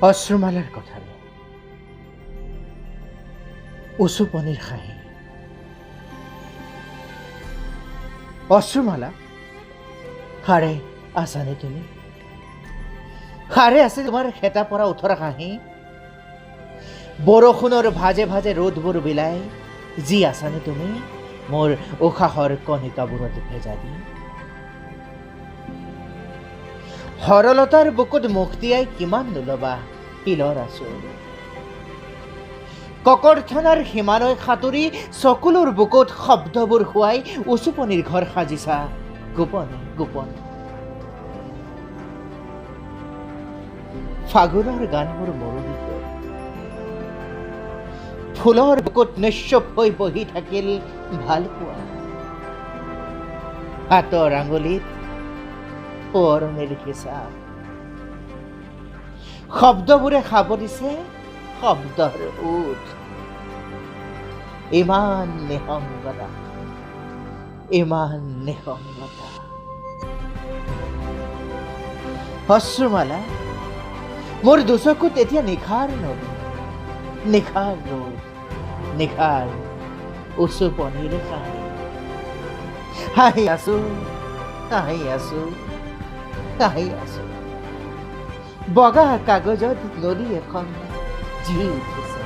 অশ্ৰুমালাৰ কথাৰে উচুপনিৰ খাহি অশ্ৰুমালা হাৰে আছানে তুমি হাৰে আছে তোমাৰ খেতা পৰা উঠৰা খাহি বৰষুণৰ ভাজে ভাজে ৰ'দবোৰ বিলাই যি আছানে তুমি মোৰ উশাহৰ কণিকাবোৰত ভেজা দি সৰলতাৰ বুকুত মুখ তিয়াই কিমান নোলবা শিলৰ আছো ককৰ্থনাৰ সীমালৈ সাঁতুৰি চকুলোৰ বুকুত শব্দবোৰ খুৱাই উচুপনিৰ ঘৰ সাজিছা গোপনে গোপনে ফাগুনৰ গানবোৰ মৰুদিত ফুলৰ বুকুত নিশ্চুপ হৈ বহি থাকিল ভাল পোৱা হাতৰ আঙুলিত সোঁৱৰণিৰ হিচাপ শব্দবোৰে সাৱৰিছে শব্দৰ ওঠ ইমান নিসংগতা ইমান নিসংগতা অশ্ৰুমালা মোৰ দুচকুত এতিয়া নিখাৰ নদী নিখাৰ ৰ'দ নিখাৰ উচুপনিৰ খাহি হাঁহি আছো হাঁহি আছো হাঁহি আছো বগা কাগজত নদী এখন জি উঠিছে